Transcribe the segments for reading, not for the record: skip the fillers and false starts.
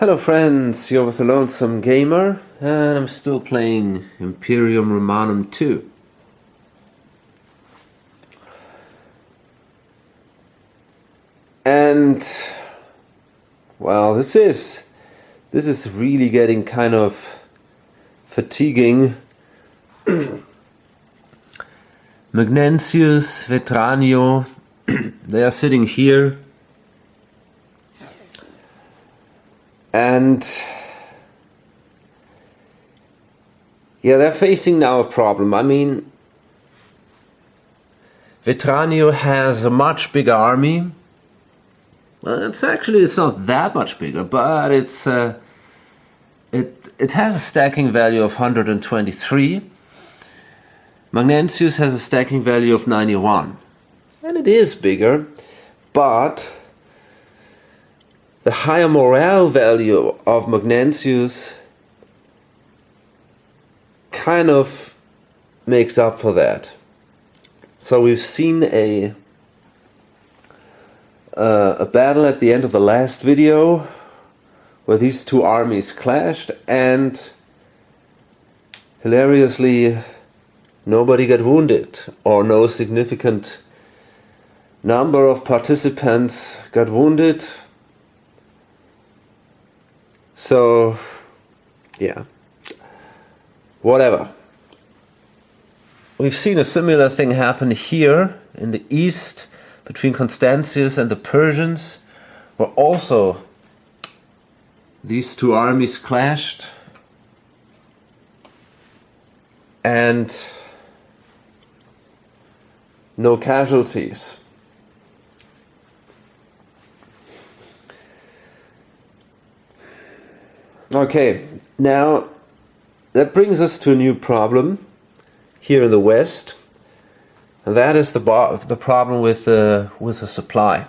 Hello friends, you're with the Lonesome Gamer, and I'm still playing Imperium Romanun II. And, well, this is really getting kind of fatiguing. Magnentius, Vetranio, they are sitting here. And yeah, they're facing now a problem. I mean, Vetranio has a much bigger army. Well, it's not that much bigger, but it has a stacking value of 123. Magnentius has a stacking value of 91. And it is bigger, but the higher morale value of Magnentius kind of makes up for that. So we've seen a battle at the end of the last video where these two armies clashed, and hilariously nobody got wounded, or no significant number of participants got wounded. So, yeah, whatever. We've seen a similar thing happen here in the east between Constantius and the Persians, where also these two armies clashed, and no casualties. Okay, now that brings us to a new problem here in the West, and that is the problem with the supply.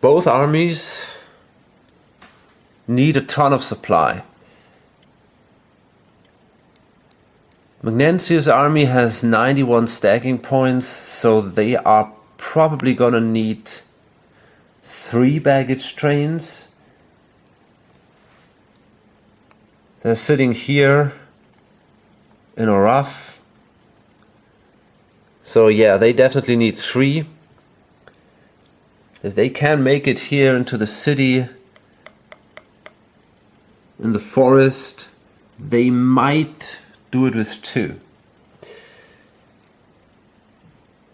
Both armies need a ton of supply. Magnentius' army has 91 stacking points, so they are probably gonna need 3 baggage trains. They're sitting here in a rough. So yeah, they definitely need 3. If they can make it here into the city, in the forest, they might do it with 2.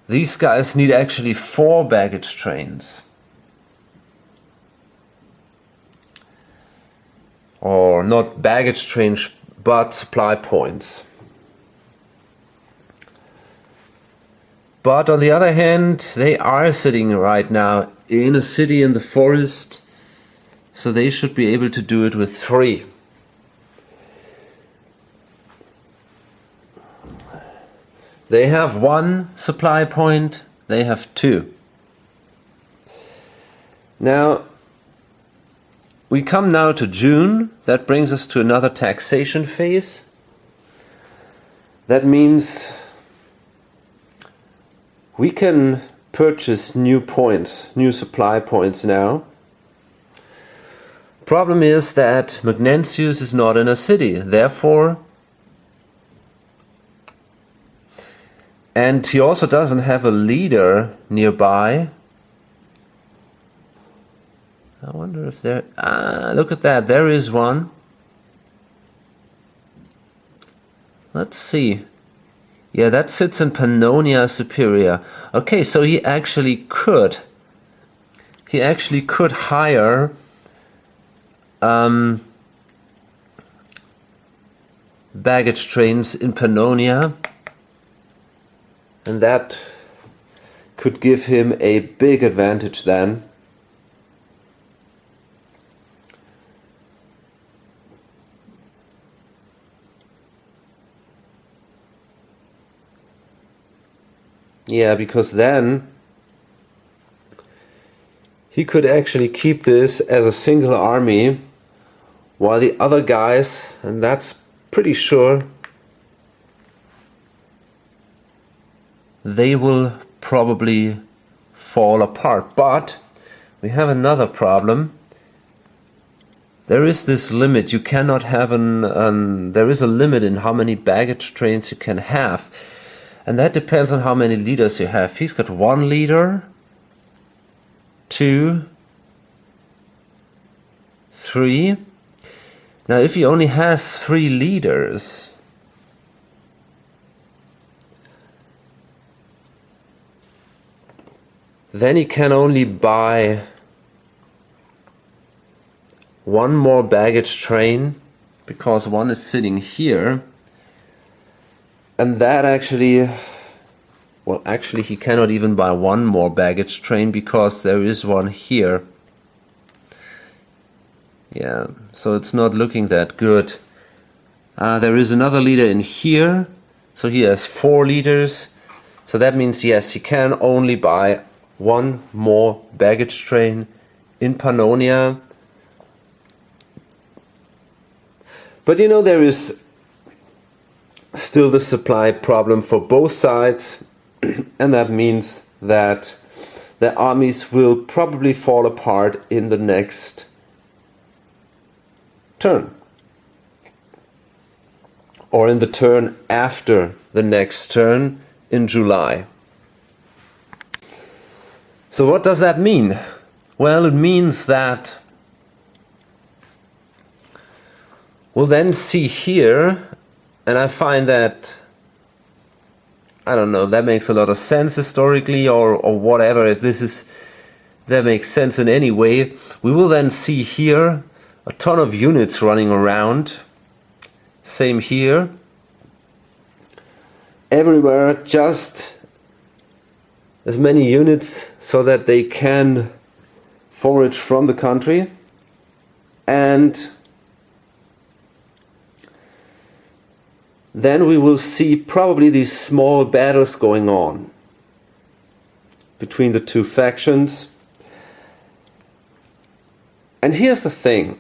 These guys need actually 4 baggage trains. Or not baggage trains, but supply points. But on the other hand, they are sitting right now in a city in the forest, so they should be able to do it with 3. They have 1 supply point, they have 2. Now, we come now to June. That brings us to another taxation phase. That means we can purchase new points, new supply points now. Problem is that Magnentius is not in a city, therefore, and he also doesn't have a leader nearby. I wonder if there... look at that, there is one. Let's see. Yeah, that sits in Pannonia Superior. Okay, so he actually could hire baggage trains in Pannonia, and that could give him a big advantage then. Yeah, because then he could actually keep this as a single army, while the other guys, and that's pretty sure, they will probably fall apart. But we have another problem. There is this limit. You cannot have there is a limit in how many baggage trains you can have. And that depends on how many leaders you have. He's got 1 leader, 2, 3. Now if he only has 3 leaders, then he can only buy 1 more baggage train, because 1 is sitting here. And that actually, well, actually he cannot even buy 1 more baggage train, because there is 1 here. Yeah, so it's not looking that good. There is another leader in here, so he has 4 leaders. So that means, yes, he can only buy 1 more baggage train in Pannonia. But you know, there is still the supply problem for both sides, and that means that the armies will probably fall apart in the next turn, or in the turn after the next turn in July. So what does that mean? Well, it means that we'll then see here, and I find that, I don't know, that makes a lot of sense historically, or whatever, if that makes sense in any way. We will then see here a ton of units running around. Same here. Everywhere, just as many units so that they can forage from the country. And then we will see probably these small battles going on between the 2 factions. And here's the thing.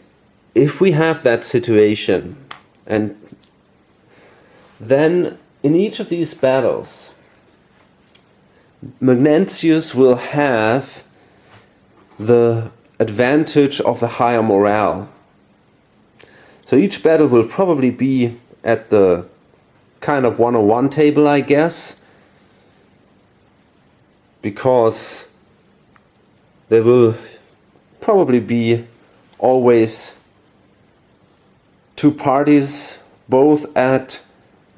If we have that situation, and then in each of these battles, Magnentius will have the advantage of the higher morale. So each battle will probably be at the kind of 101 table, I guess, because there will probably be always 2 parties, both at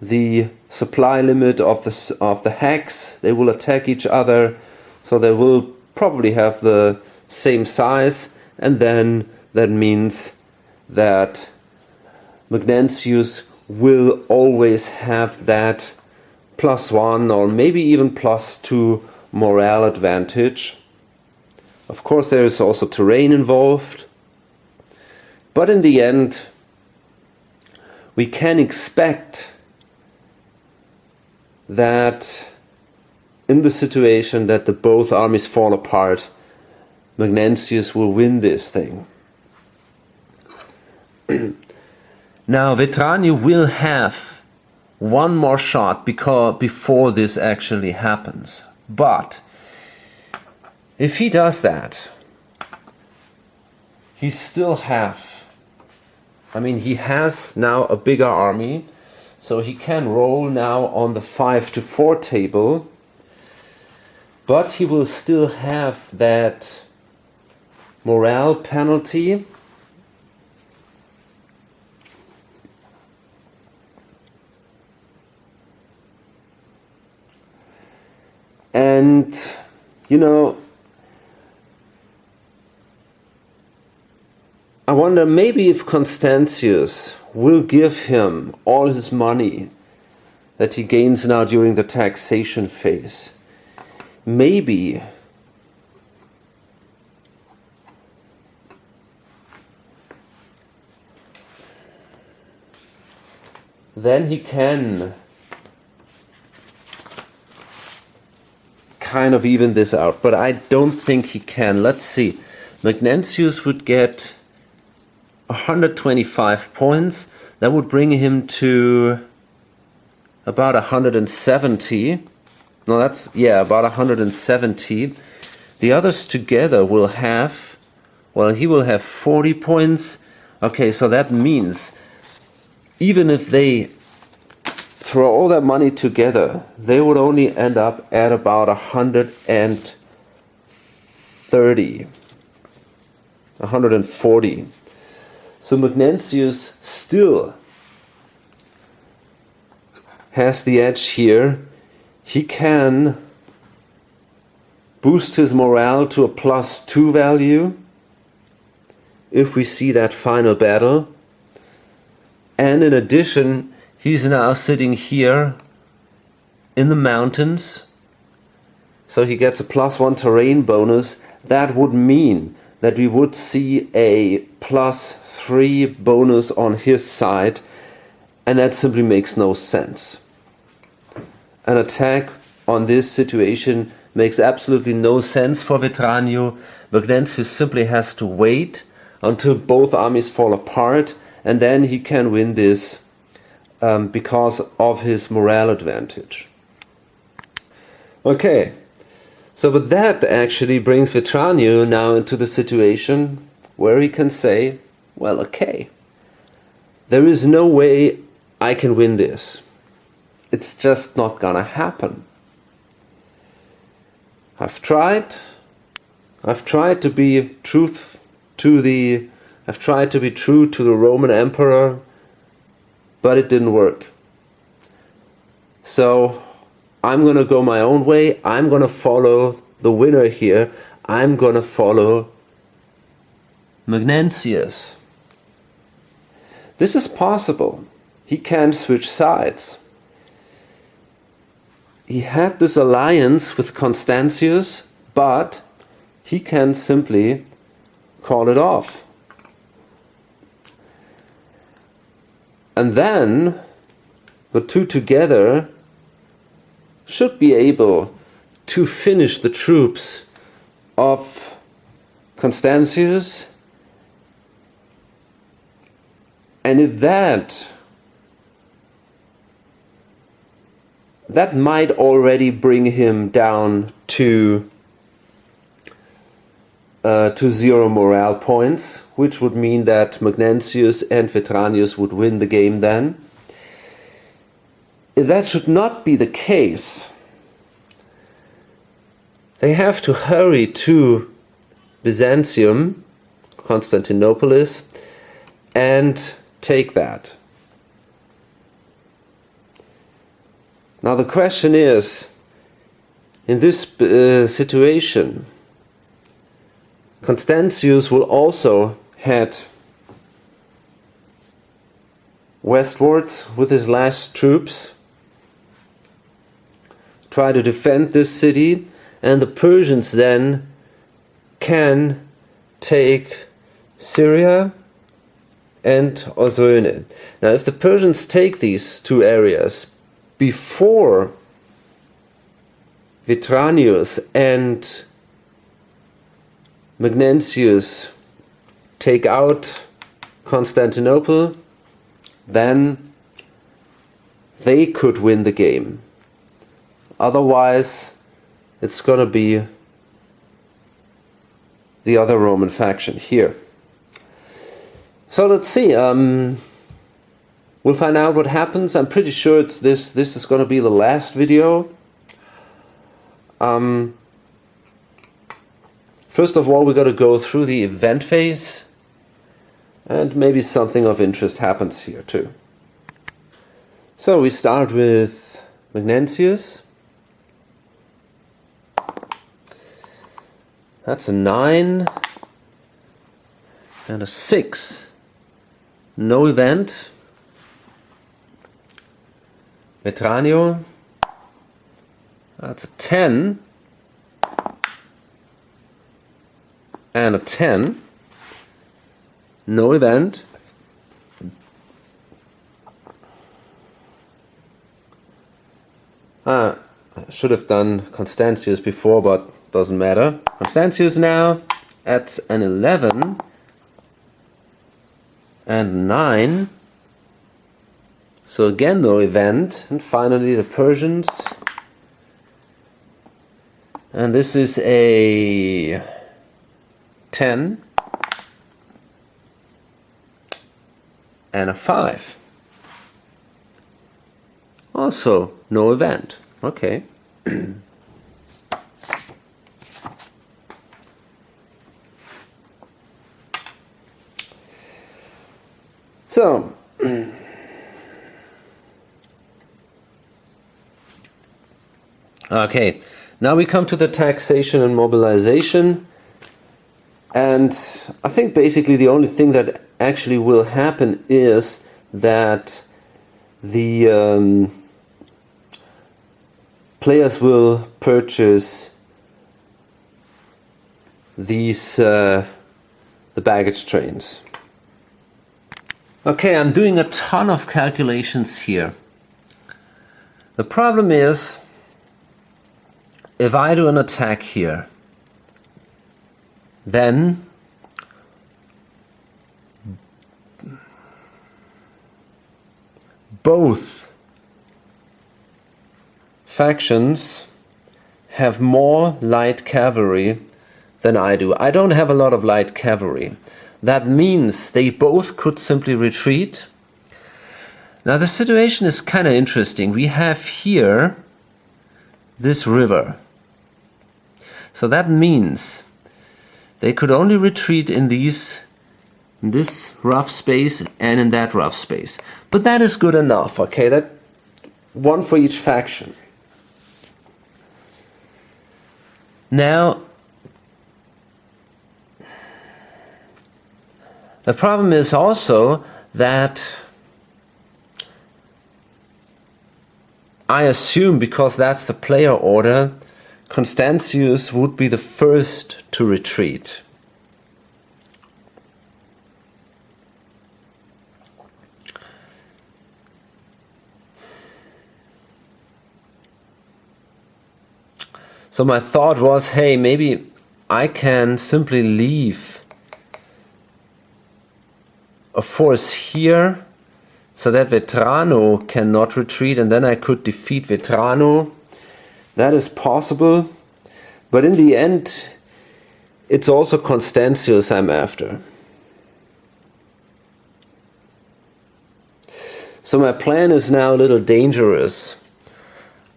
the supply limit of the hex. They will attack each other, so they will probably have the same size, and then that means that Magnentius will always have that +1 or maybe even +2 morale advantage. Of course, there is also terrain involved, but in the end we can expect that in the situation that the both armies fall apart, Magnentius will win this thing. Now Vetrani will have 1 more shot before this actually happens. But if he does that, he still he has now a bigger army, so he can roll now on the 5-4 table, but he will still have that morale penalty. And, you know, I wonder maybe if Constantius will give him all his money that he gains now during the taxation phase. Maybe then he can kind of even this out, but I don't think he can. Let's see. Magnentius would get 125 points. That would bring him to about 170. No, about 170. The others together will have, well, he will have 40 points. Okay, so that means even if they throw all their money together, they would only end up at about 130, 140. So Magnentius still has the edge here. He can boost his morale to a +2 value if we see that final battle. And in addition, he's now sitting here in the mountains, so he gets a +1 terrain bonus. That would mean that we would see a +3 bonus on his side, and that simply makes no sense. An attack on this situation makes absolutely no sense for Vetranio. Magnentius simply has to wait until both armies fall apart, and then he can win this because of his morale advantage. Okay, so but that actually brings Vetranio now into the situation where he can say, well, okay, there is no way I can win this. It's just not gonna happen. I've tried to be true to the Roman Emperor, but it didn't work. So I'm gonna go my own way. I'm gonna follow the winner here. I'm gonna follow Magnentius. This is possible. He can switch sides. He had this alliance with Constantius, but he can simply call it off. And then the two together should be able to finish the troops of Constantius. And if that might already bring him down to 0 morale points, which would mean that Magnentius and Vetranio would win the game then. If that should not be the case, they have to hurry to Byzantium, Constantinopolis, and take that. Now the question is, in this situation, Constantius will also head westwards with his last troops, try to defend this city, and the Persians then can take Syria and Osrhoene. Now if the Persians take these two areas before Vetranio and Magnentius take out Constantinople, then they could win the game. Otherwise, it's going to be the other Roman faction here. So let's see. We'll find out what happens. I'm pretty sure this is going to be the last video. First of all, we got to go through the event phase, and maybe something of interest happens here too. So we start with Magnentius. That's a 9 and a 6. No event. Vetranio. That's a 10 and a 10. No event. I should have done Constantius before, but doesn't matter. Constantius now at an 11 and 9. So again no event. And finally the Persians. And this is a 10 and a 5. Also, no event. Okay. So, okay, now we come to the taxation and mobilization, and I think basically the only thing that actually will happen is that the players will purchase these the baggage trains. Okay, I'm doing a ton of calculations here. The problem is, if I do an attack here, then both factions have more light cavalry than I do. I don't have a lot of light cavalry. That means they both could simply retreat. Now the situation is kind of interesting. We have here this river. So that means they could only retreat in this rough space and in that rough space. But that is good enough, okay? That one for each faction. Now, the problem is also that I assume, because that's the player order, Constantius would be the first to retreat. So my thought was, hey, maybe I can simply leave a force here so that Vetrano cannot retreat, and then I could defeat Vetrano. That is possible, but in the end it's also Constantius I'm after. So my plan is now a little dangerous.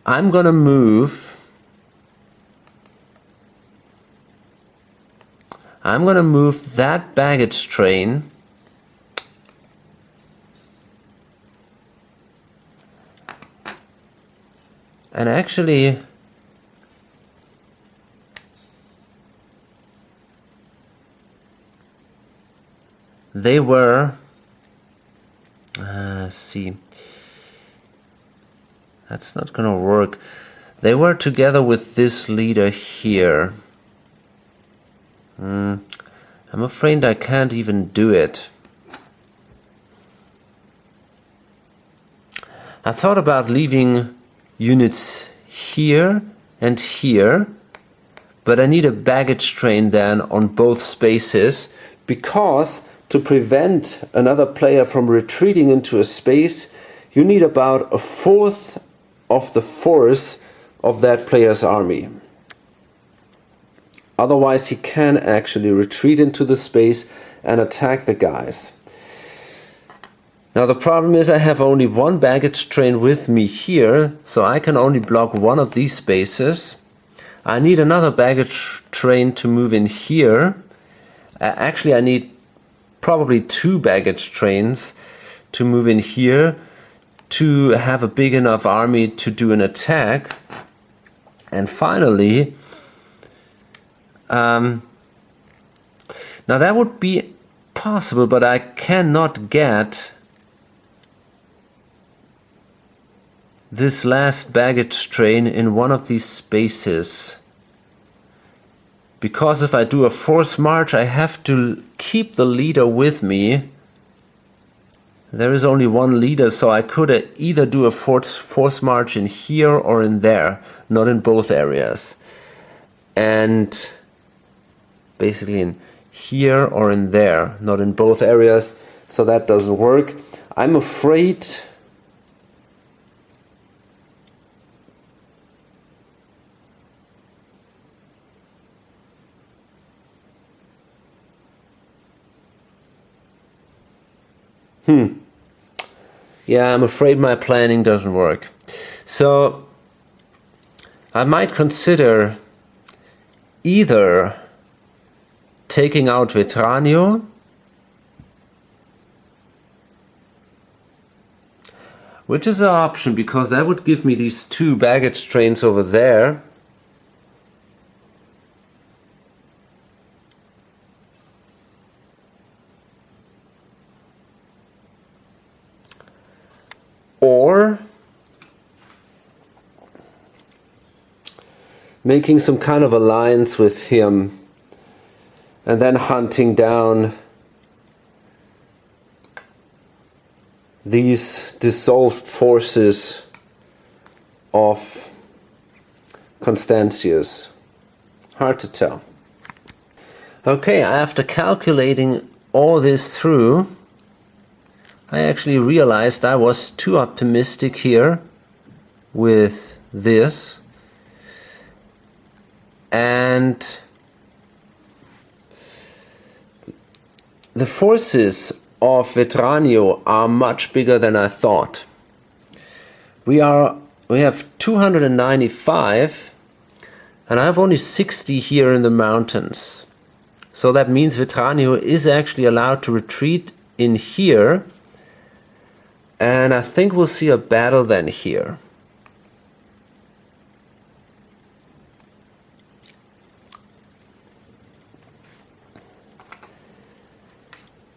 I'm gonna move that baggage train and actually they were see, that's not gonna work. They were together with this leader here. I'm afraid I can't even do it. I thought about leaving units here and here, but I need a baggage train then on both spaces, because to prevent another player from retreating into a space, you need about a fourth of the force of that player's army. Otherwise he can actually retreat into the space and attack the guys. Now the problem is I have only one baggage train with me here, so I can only block one of these spaces. I need another baggage train to move in here. Actually I need probably two baggage trains to move in here to have a big enough army to do an attack. And finally, now that would be possible, but I cannot get this last baggage train in one of these spaces, because if I do a force march I have to keep the leader with me. There is only one leader, so I could either do a force march in here or in there, not in both areas. And basically in here or in there, not in both areas, so that doesn't work. I'm afraid Yeah, I'm afraid my planning doesn't work. So I might consider either taking out Vetranio, which is an option because that would give me these two baggage trains over there. Or making some kind of alliance with him and then hunting down these dissolved forces of Constantius. Hard to tell. Okay, after calculating all this through, I actually realized I was too optimistic here with this, and the forces of Vetranio are much bigger than I thought. We have 295 and I have only 60 here in the mountains. So that means Vetranio is actually allowed to retreat in here, and I think we'll see a battle then here.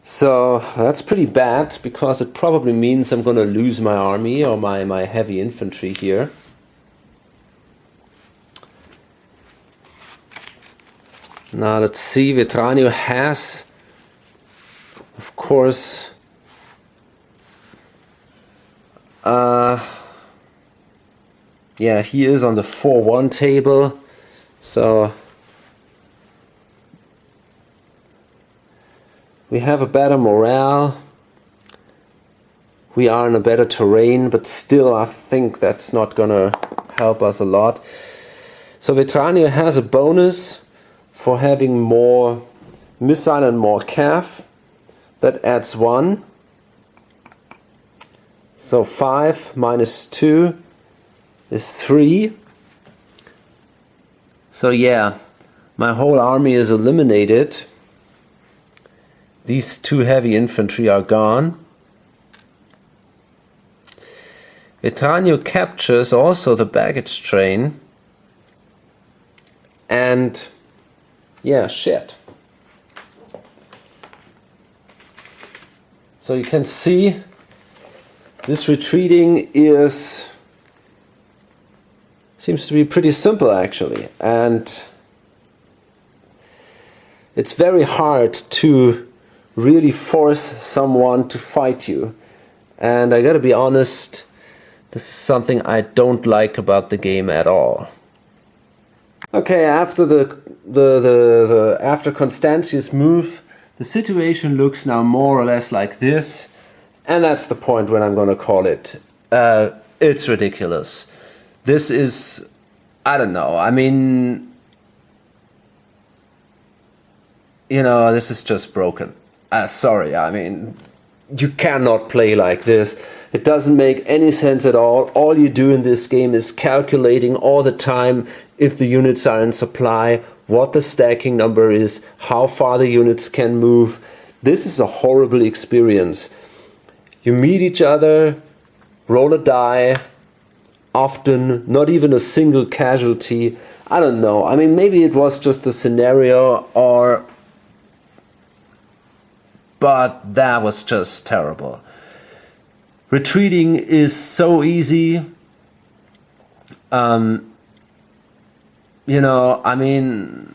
So that's pretty bad, because it probably means I'm going to lose my army or my heavy infantry here. Now let's see, Vetranio has, of course, yeah, he is on the 4-1 table, so we have a better morale, we are in a better terrain, but still I think that's not gonna help us a lot. So Vetranio has a bonus for having more missile and more cav. That adds 1. So 5 minus 2 is 3. So yeah, my whole army is eliminated. These 2 heavy infantry are gone. Vetranio captures also the baggage train. And yeah, shit. So you can see this retreating seems to be pretty simple actually, and it's very hard to really force someone to fight you, and I gotta be honest, this is something I don't like about the game at all. Okay, after after Constantius' move, the situation looks now more or less like this. And that's the point when I'm going to call it. It's ridiculous. This is, I don't know, I mean, you know, this is just broken. Sorry, I mean, you cannot play like this. It doesn't make any sense at all. All you do in this game is calculating all the time if the units are in supply, what the stacking number is, how far the units can move. This is a horrible experience. You meet each other, roll a die, often not even a single casualty. I don't know. I mean, maybe it was just the scenario, but that was just terrible. Retreating is so easy. You know, I mean,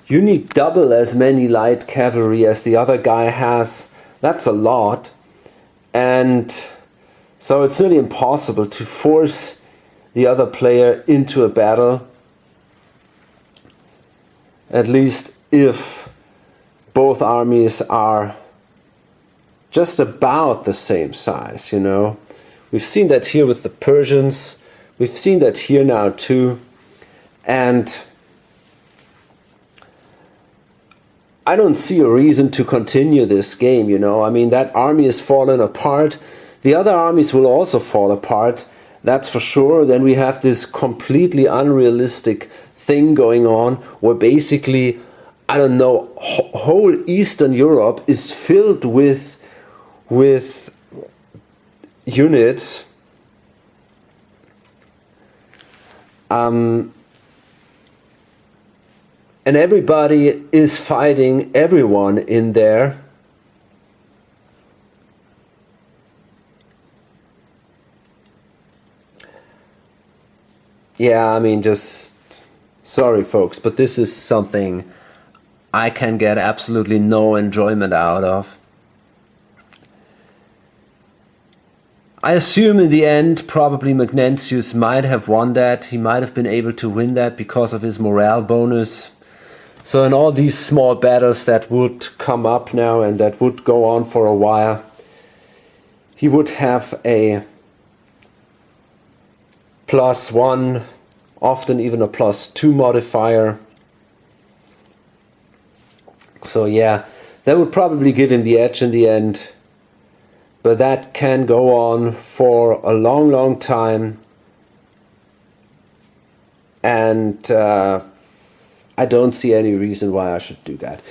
you need double as many light cavalry as the other guy has. That's a lot. And so it's really impossible to force the other player into a battle. At least if both armies are just about the same size, you know. We've seen that here with the Persians. We've seen that here now too. And I don't see a reason to continue this game, you know. I mean, that army is falling apart. The other armies will also fall apart, that's for sure. Then we have this completely unrealistic thing going on where basically, I don't know, whole Eastern Europe is filled with units. And everybody is fighting everyone in there. Yeah, I mean, just sorry folks, but this is something I can get absolutely no enjoyment out of. I assume in the end probably Magnentius might have won that. He might have been able to win that because of his morale bonus. So in all these small battles that would come up now and that would go on for a while, he would have a +1, often even a +2 modifier. So yeah, that would probably give him the edge in the end. But that can go on for a long, long time. And I don't see any reason why I should do that.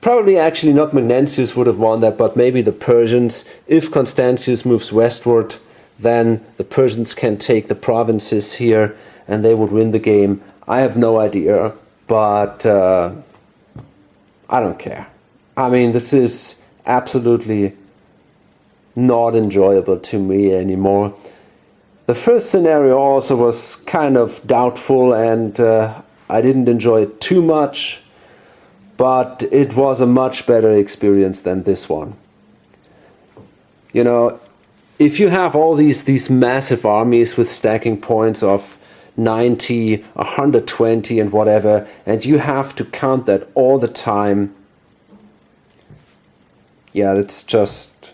Probably actually not Magnentius would have won that, but maybe the Persians. If Constantius moves westward, then the Persians can take the provinces here and they would win the game. I have no idea, but I don't care. I mean, this is absolutely not enjoyable to me anymore. The first scenario also was kind of doubtful and I didn't enjoy it too much, but it was a much better experience than this one. You know, if you have all these massive armies with stacking points of 90, 120 and whatever, and you have to count that all the time, yeah, it's just,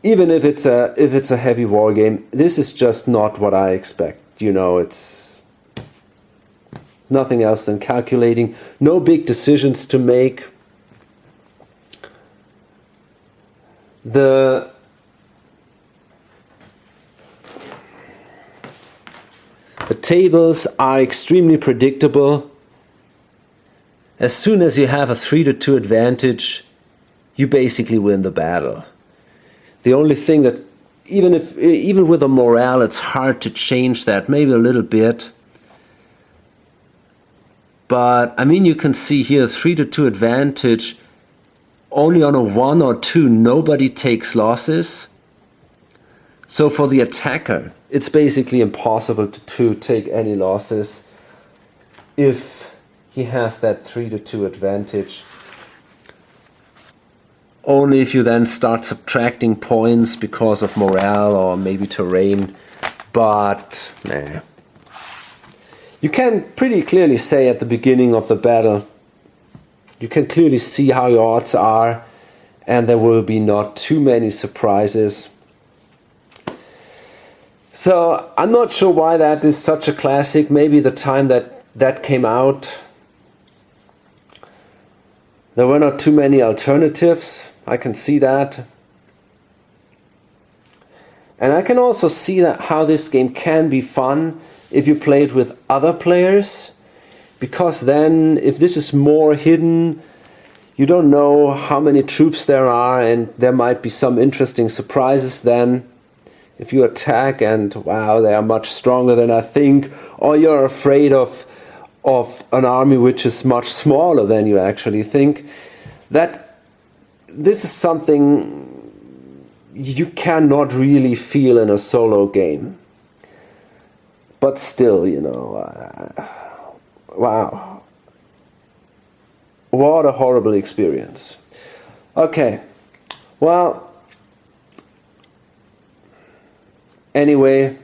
even if it's a heavy war game, this is just not what I expect. You know, it's nothing else than calculating. No big decisions to make. The tables are extremely predictable. As soon as you have a 3-2 advantage, you basically win the battle. The only thing that, even with a morale, it's hard to change that, maybe a little bit. But, I mean, you can see here 3-2 advantage, only on a 1 or 2, nobody takes losses. So for the attacker, it's basically impossible to take any losses if he has that 3-2 advantage. Only if you then start subtracting points because of morale or maybe terrain, but nah. You can pretty clearly say at the beginning of the battle, you can clearly see how your odds are, and there will be not too many surprises. So I'm not sure why that is such a classic. Maybe the time that came out, there were not too many alternatives. I can see that. And I can also see that how this game can be fun if you play it with other players. Because then, if this is more hidden, you don't know how many troops there are, and there might be some interesting surprises then. If you attack and, wow, they are much stronger than I think, or you're afraid of an army which is much smaller than you actually think, this is something you cannot really feel in a solo game. But still, you know, wow. What a horrible experience. Okay, well, anyway,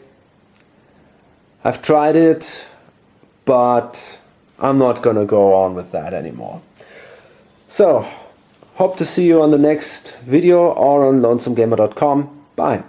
I've tried it, but I'm not gonna go on with that anymore. So, hope to see you on the next video or on lonesomegamer.com. Bye.